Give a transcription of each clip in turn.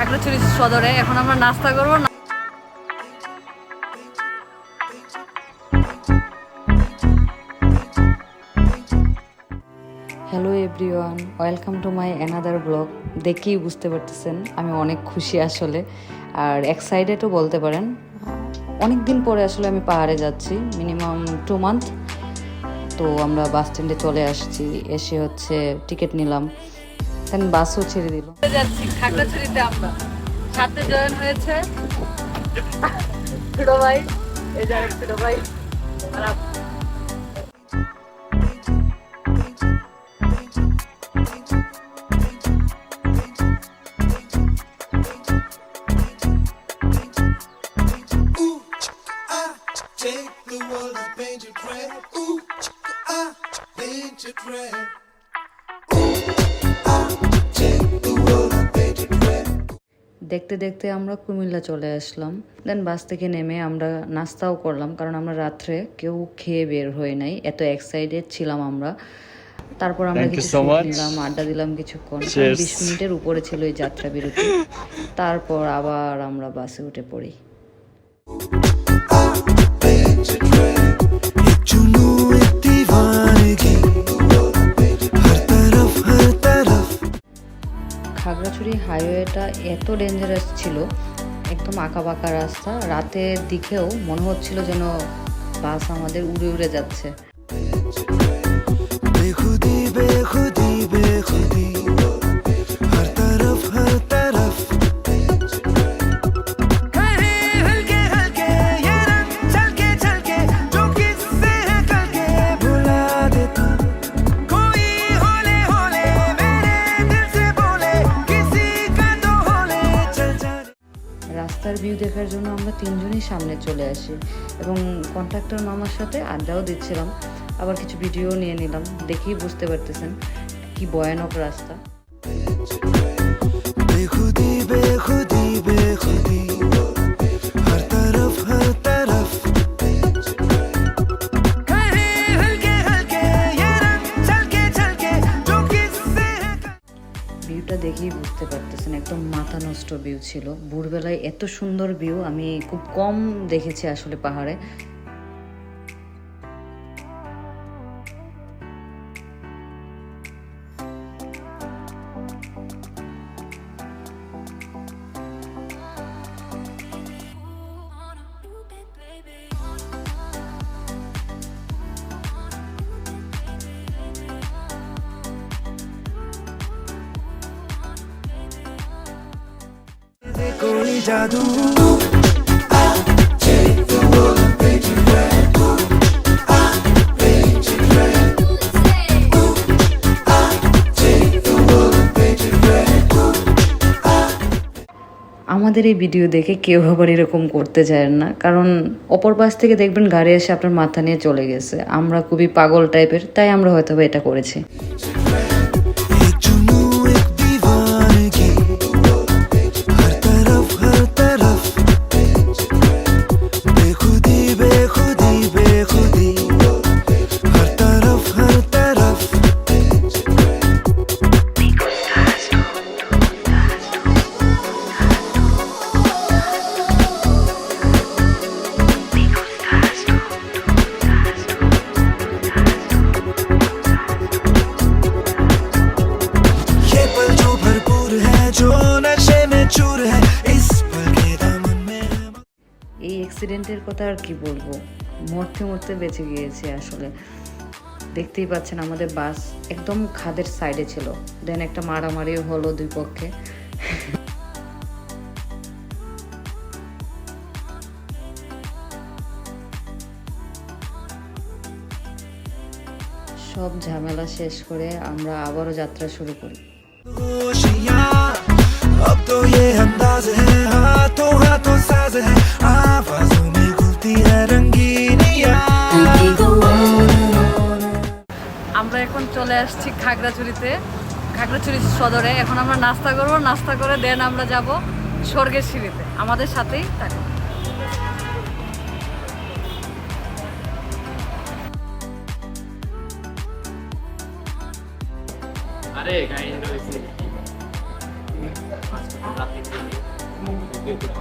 খাগড়াছড়ি সদরে। এখন আমরা নাস্তা করবো। Hello everyone, welcome to my another blog. দেখেই বুঝতে পারতেছেন আমি অনেক খুশি আসলে, আর এক্সাইটেডও বলতে পারেন। অনেক দিন পরে আসলে আমি পাহাড়ে যাচ্ছি, মিনিমাম 2 মান্থ। তো আমরা বাস স্ট্যান্ডে চলে আসছি, এসে হচ্ছে টিকিট নিলাম, দেন বাসও ছেড়ে দিল। যাচ্ছি খাগড়াছড়িতে। আমরা সাথে জয়েন হয়েছে ছোট ভাই, এই যে ছোট ভাই। দেখতে দেখতে আমরা কুমিল্লা চলে আসলাম। দেন বাস থেকে নেমে আমরা নাস্তাও করলাম, কারণ আমরা রাত্রে কেউ খেয়ে বের হয়ে নাই, এত এক্সাইটেড ছিলাম আমরা। তারপর আমরা কিছু নিলাম, আড্ডা দিলাম কিছুক্ষণ। 20 মিনিটের উপরে ছিল এই যাত্রা বিরতি। তারপর আবার আমরা বাসে উঠে পড়ি। খাগড়াছড়ি হাইওয়েটা এত ডেঞ্জারাস ছিল, একদম আঁকাবাঁকা রাস্তা। রাতের দিকেও মনে হচ্ছিল যেন বাস আমাদের উড়ে উড়ে যাচ্ছে। রাস্তার ভিউ দেখার জন্য আমরা তিনজনই সামনে চলে আসি এবং কন্ট্রাক্টর মামার সাথে আড্ডাও দিচ্ছিলাম, আবার কিছু ভিডিও নিয়ে নিলাম। দেখেই বুঝতে পারতেছেন কি ভয়ানক রাস্তা। ভিউটা দেখেই বুঝতে পারতেছেন একদম মাথা নষ্ট ভিউ ছিল। ভোরবেলায় এত সুন্দর ভিউ আমি খুব কম দেখেছি আসলে পাহাড়ে। कोई जादू আমাদের এই ভিডিও দেখে কেউ আবার এরকম করতে চায় না, কারণ অপর পাশ থেকে দেখবেন গাড়ি এসে আপনার মাথা নিয়ে চলে গেছে। আমরা খুবই পাগল টাইপের, তাই আমরা হয়তো এটা করেছি। এই অ্যাক্সিডেন্টের কথা আর কি বলবো, মরতে মরতে বেঁচে গিয়েছে আসলে। দেখতেই পাচ্ছেন আমাদের বাস একদম খাদের সাইডে ছিল, দেন একটা মারামারিও হলো দুই পক্ষে। সব ঝামেলা শেষ করে আমরা আবারও যাত্রা শুরু করি। अब तो ये अंदाज है, हाथों हाथों साज है, आवाजों में घुलती है रंगीनियां। আমরা এখন চলে আসছি খাগড়াছড়িতে, খাগড়াছড়ি সদরে। এখন আমরা নাস্তা করব, নাস্তা করে দেন আমরা যাব স্বর্গের সিঁড়িতে। আমাদের সাথেই থাকুন। अरे गाइस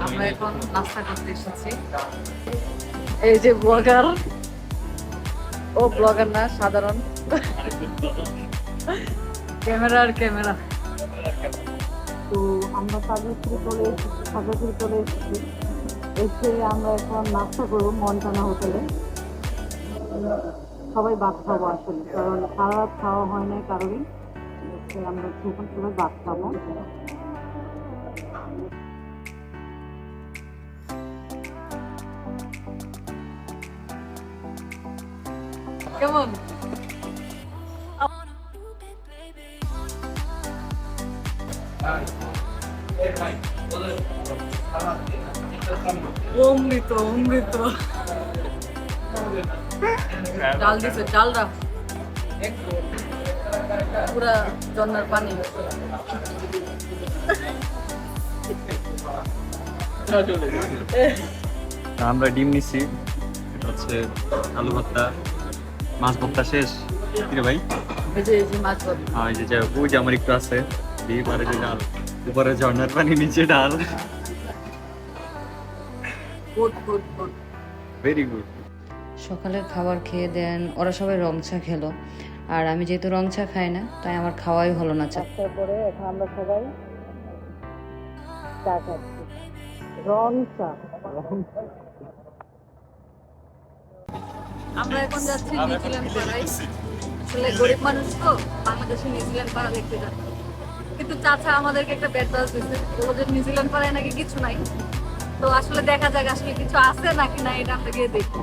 আমরা এখন নাস্তা করতে এসেছি। এই যে ব্লগার, ও ব্লগার না, সাধারণ ক্যামেরা আর ক্যামেরা। তো আমরা সাগরপুরে চলে এসেছি। এসে আমরা এখন নাস্তা করবো মন্টানা হোটেলে। সবাই ভাত খাবো আসলে, কারণ সারা রাত খাওয়া হয় না কারোরই। আমরা এখন সবাই ভাত খাবো। কেমন? অমৃত অমৃত। ডাল দিছে, ডালটা পুরা জন্নার পানি। আমরা ডিম নিচ্ছি, এটা হচ্ছে আলু ভর্তা, মাছ ভর্তা শেষ। কি রে ভাই? এই যে মাছ ভর্তা। হ্যাঁ, এই যে ওই যে আমার একটু আছে ডিম আর এই যে ডাল, উপরে ঝর্ণার পানি, নিচে ডাল। Good good good, very good. সকালের খাবার খেয়ে দেন, ওরা সবাই রং চা খেলো, আর আমি যেহেতু রং চা খাই না তাই আমার খাওয়াই হলো না চা। তারপরে এখন আমরা সবাই চা খাচ্ছি, রং চা। আমরা এখন যাচ্ছি নিউজিল্যান্ড পাড়ায়। আসলে গরিব মানুষ তো, বাংলাদেশে নিউজিল্যান্ড পাড়া দেখতে যাচ্ছি, কিন্তু চাচা আমাদেরকে একটা ব্যাড বাস দিচ্ছে, বললো যে নিউজিল্যান্ড পাড়ায় নাকি কিছু নাই। তো আসলে দেখা যাক আসলে কিছু আছে নাকি না, এটা আমরা গিয়ে দেখি।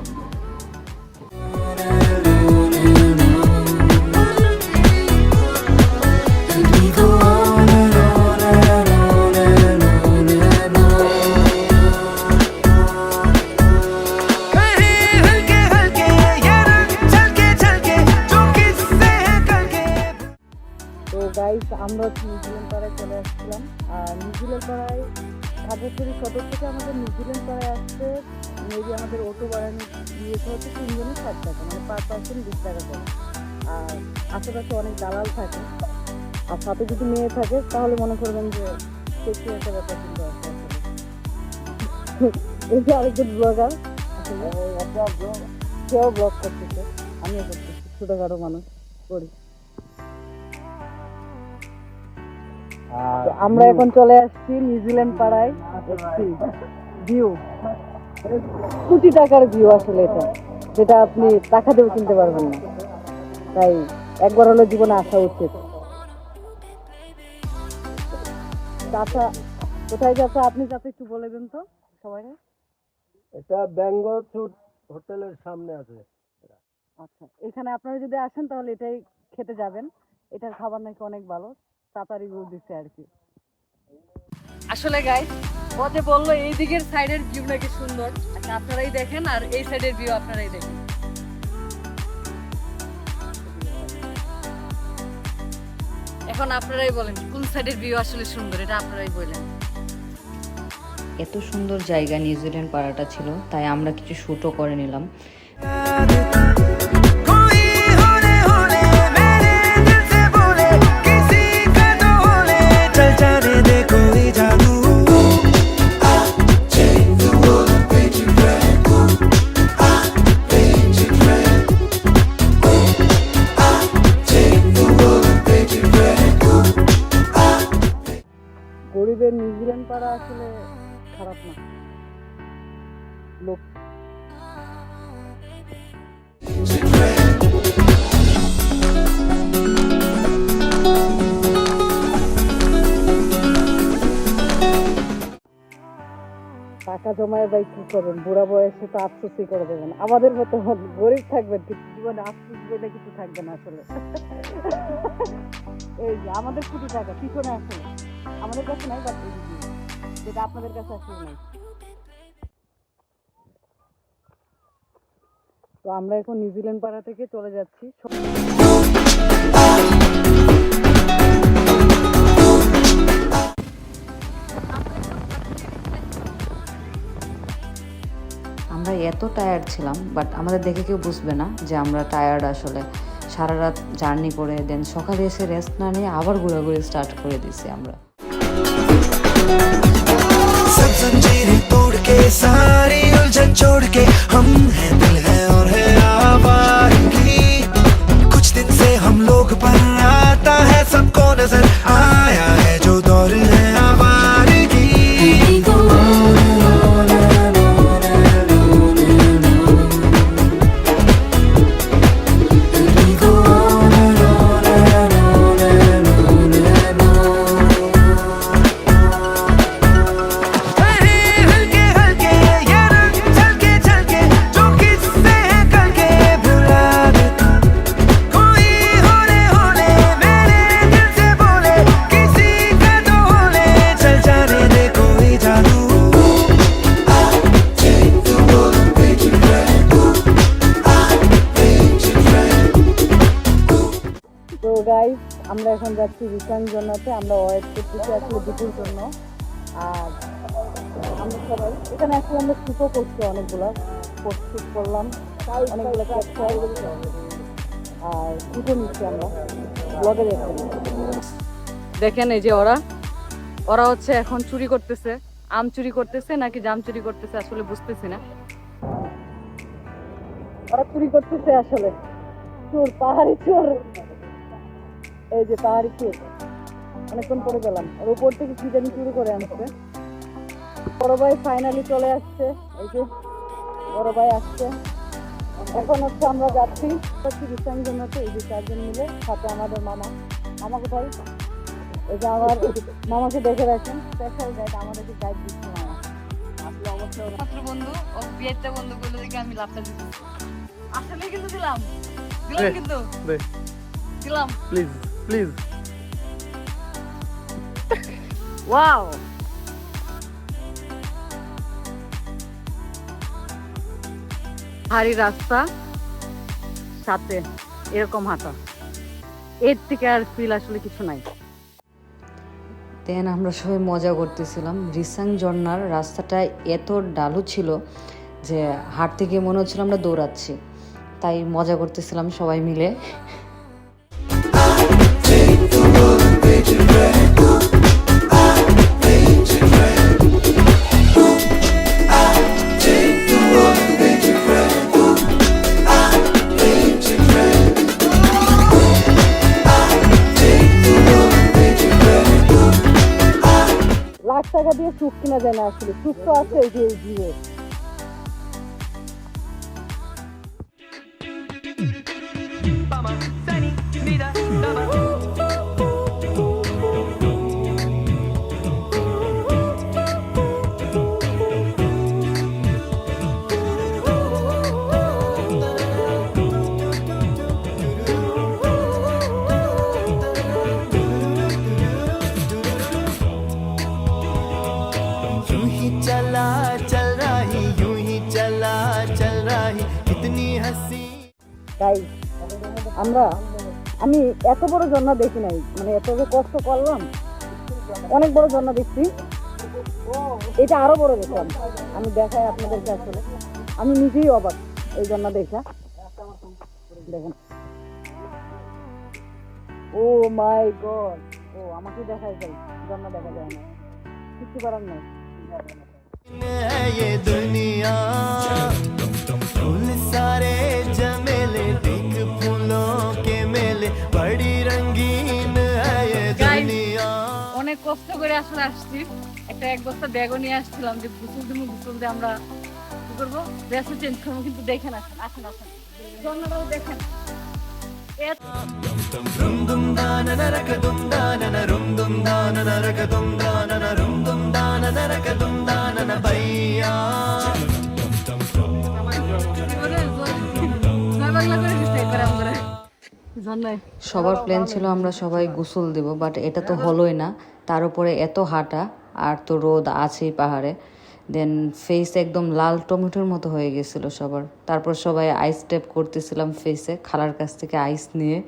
তো গাইস, আমরা নিউজিল্যান্ড পাড়ায় চলে আসছিলাম। আর নিউজিল্যান্ড পাড়ায় খাগড়াছড়ি সদর থেকে আমাদের নিউজিল্যান্ড পাড়ায় আসতে মেবি আমাদের অটো বাড়ানো দিয়েছে হচ্ছে 3 জনের 60 টাকা, মানে পার পার্সন 20 টাকা করে। আর আশেপাশে অনেক দালাল থাকে, আর সাথে যদি মেয়ে থাকে তাহলে মনে করবেন যে সেক্সি একটা ব্যাপার কিন্তু আছে। এই যে আরেকজন ব্লগার, কেউ ব্লগ করতেছে, আমিও করতেছি, ছোটখাটো মানুষ করি। আমরা এখন চলে আসছি নিউজিল্যান্ড পাড়ায়। ভিউ, কোটি টাকার ভিউ আসলে এটা, যেটা আপনি টাকা দেও কিনতে পারবেন না। তাই একবার হলো জীবনে আসা উচিত। চাচা কোথায়? চাচা আপনি চাচা একটু বলে দেন তো সবাই। এটা বেঙ্গল ফুড হোটেলের সামনে আছে। আচ্ছা, এখানে আপনারা যদি আসেন তাহলে এটাই খেতে যাবেন। এটার খাবার নাকি অনেক ভালো, চাচা রিভিউ দিচ্ছে আর কি। আসলে গাইস, ও যে বললো এই দিকের সাইডের ভিউ নাকি সুন্দর, আচ্ছা আপনারাই দেখেন, আর এই সাইডের ভিউ আপনারাই দেখেন। এখন আপনারাই বলেন কোন সাইডের ভিউ আসলে সুন্দর, এটা আপনারাই বলেন। এত সুন্দর জায়গা নিউজিল্যান্ড পাড়াটা ছিল, তাই আমরা কিছু শুটও করে নিলাম। গরিবের নিউজিল্যান্ড পাড়া আসলে খারাপ না, লোক টাকা জমায় ভাই কি করবেন, বুড়া বয়সে তো আফসোসই করে দেবেন। আমাদের মতো গরিব থাকবেন কিন্তু জীবনে আফসোস বলে কিছু থাকবে না আসলে। এই যে আমাদের কোটি টাকা পিছনে আসলে আমাদের কাছে নাই, বাট যেটা আপনাদের কাছে আসলে নাই। তো আমরা এখন নিউজিল্যান্ড পাড়া থেকে চলে যাচ্ছি। আমরা এত টায়ার্ড ছিলাম, বাট আমাদের দেখে কেউ বুঝবে না যে আমরা টায়ার্ড। আসলে সারা রাত জার্নি করে দেন সকালে এসে রেস্ট না নিয়ে আবার ঘোরাঘুরি স্টার্ট করে দিছি আমরা। जंजीरें तोड़ के सारी उलझन छोड़ के हम हैं दिल है और है आवारगी कुछ दिन से हम लोग पर आता है सबको नजर आया है जो दौर है आवारगी हल्के हल्के ये रंग झलके झलके जो किससे है कल के भुला देता कोई होने मेरे दिल से बोले किसी का तो होने चल जाने दे कोई जादू তো গাইস আমরা এখন যাচ্ছি রিটার্ন জন্যতে আমরা ওয়েট করতেছি আসলে দুপুর জন্য আর আমরা সবাই এখানে আসলে আমরা শুটও করছি অনেকগুলো পোস্ট করলাম অনেকগুলো ক্যাপচার আর শুটও নিচ্ছি আমরা ব্লগে দেখছি দেখেন এই যে ওরা হচ্ছে এখন চুরি করতেছে আম চুরি করতেছে নাকি জাম চুরি করতেছে আসলে বুঝতেছি না ওরা চুরি করতেছে আসলে চোর পাহাড়ি চোর এই যে পাহাড়ি চোর অনেকক্ষণ পরে গেলাম আর উপর থেকে কি জানি চুরি করে আনছে বড় ভাই ফাইনালি চলে আসছে এই যে বড় ভাই আসছে এখন হচ্ছে আমরা যাচ্ছি বিশ্রাম জন্য এই যে 4 জন মিলে সাথে আমাদের মামা কোথায় এই যে আমার মামাকে দেখে রাখেন স্পেশাল গাইড আমাদেরকে গাইড দিচ্ছে মামা আসলে অবশ্যই মাত্র বন্ধু ও বিয়েতে বন্ধু বলে দেখে আমি লাভটা দিচ্ছি আসলে কিন্তু দিলাম কিন্তু দিলাম প্লিজ ওয়াও ভারী রাস্তা সাথে এরকম হাঁটা এর থেকে আর ফিল আসলে কিছু নাই দেন আমরা সবাই মজা করতেছিলাম রিসাং ঝর্ণার রাস্তাটা এত ডালু ছিল যে হাঁটতে গিয়ে মনে হচ্ছিল আমরা দৌড়াচ্ছি তাই মজা করতেছিলাম সবাই মিলে লাখ টাকা দিয়ে চুপ কিনা যায় না আসলে চুপ তো আছে এই যে এই জিরে यूं ही चला चल रही यूं ही चला चल रही कितनी हंसी তাই আমি এত বড় ঝর্ণা দেখি নাই মানে এত যে কষ্ট করলাম অনেক বড় ঝর্ণা দেখছি এটা আরো বড় দেখলাম আমি দেখাই আপনাদেরকে আসলে আমি নিজেই অবাক এই ঝর্ণা দেখা দেখেন ও মাই গড ও আমাকে দেখাই যায় ঝর্ণা দেখা যায় না কিছু করার নাই है ये दुनिया फूल सारे जमेले देख फूलों के मेले बड़ी रंगीन है ये दुनिया অনেক কষ্ট করে আসলে আসছি একটা এক বস্তা ব্যাগও নিয়ে আসছিলাম যে গুসল দিয়ে আমরা কি করবো ড্রেসও চেঞ্জ করবো কিন্তু দেখেন আসেন ঝর্ণাটাও দেখেন rum dum da na na ra ka dum da na na rum dum da na na ra ka dum da na na rum dum da na na ra ka dum da na na bhaiya সবার plan ছিল আমরা সবাই গোসল দেব but এটা তো হলোই না তার উপরে এত হাঁটা আর তো রোদ আছেই পাহাড়ে দেন ফেস একদম লাল টমেটোর মতো হয়ে গেছিল সবার তারপর সবাই আইস ট্যাপ করতেছিলাম ফেসে খালার কাছ থেকে আইস নিয়ে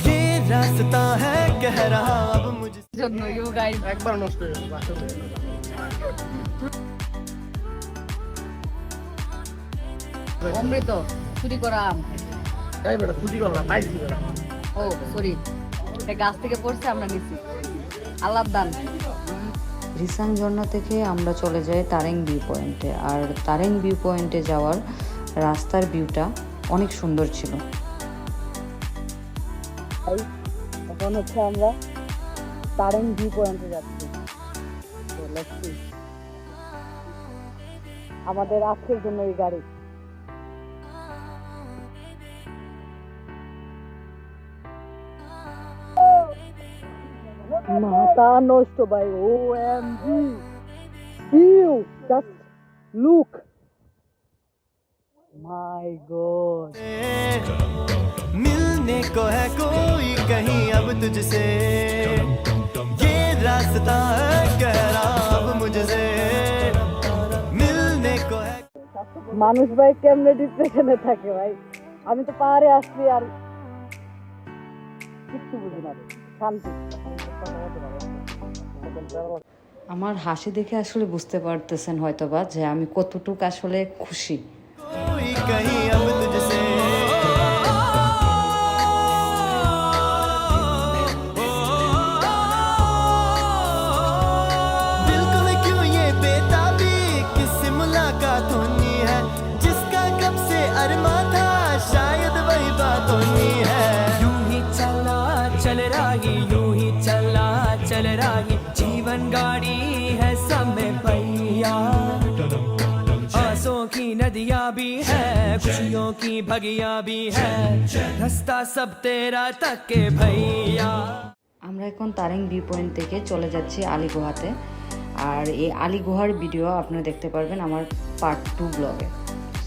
ये रास्ता है कह रहा अब मुझे জন্য ইউ গাইস একবার নষ্ট হয়ে গেল অমৃত চুরি করা আম। এই বেটা চুরি করলাম পাইছি বেটা। ও সরি, এটা গাছ থেকে পড়ছে, আমরা নিছি। আল্লাহর দান। রিসাং ঝর্ণা থেকে আমরা চলে যাই তারেং ভিউ পয়েন্টে। আর তারেং ভিউ পয়েন্টে যাওয়ার রাস্তার ভিউটা অনেক সুন্দর ছিল। এখন হচ্ছে আমরা তারেং ভিউ পয়েন্টে যাচ্ছি। তো let's see। আমাদের আজকের জন্য এই গাড়ি। মাথা নষ্ট ভাই, OMG ভিউ, জাস্ট লুক, মাই গড। मिलने को है कोई कहीं अब तुझसे, ये रास्ता है गहरा अब मुझसे, मिलने को है। মানুষ ভাই কেমনে ডিপ্রেশনে থাকে ভাই। আমি তো পাহাড়ে আসছি আর কিচ্ছু বুঝি না, শান্তি। আমার হাসি দেখে আসলে বুঝতে পারতেছেন হয়তোবা যে আমি কতটুকু আসলে খুশি। कोई कहीं अब तुझसे, दिल को है क्यों ये बेताबी, किससे मुलाकात होनी है, जिसका कब से अरमा था शायद वही बात होनी है। यूं ही चला चल रही, यूं ही चला चल रही, जीवन गाड़ी है सब में भैया, आंसुओं की नदियां भी है, खुशियों की भगियां भी है, रास्ता सब तेरा तक के भैया। আমরা এখন তারেং ভিউ পয়েন্ট থেকে চলে যাচ্ছি আলীগুহাতে। আর এই আলীগুহার ভিডিও আপনারা দেখতে পারবেন আমার পার্ট 2 ব্লগে।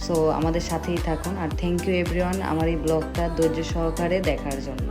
সো আমাদের সাথেই থাকুন। আর থ্যাংক ইউ এভরিওয়ান আমার এই ব্লগটা ধৈর্য সহকারে দেখার জন্য।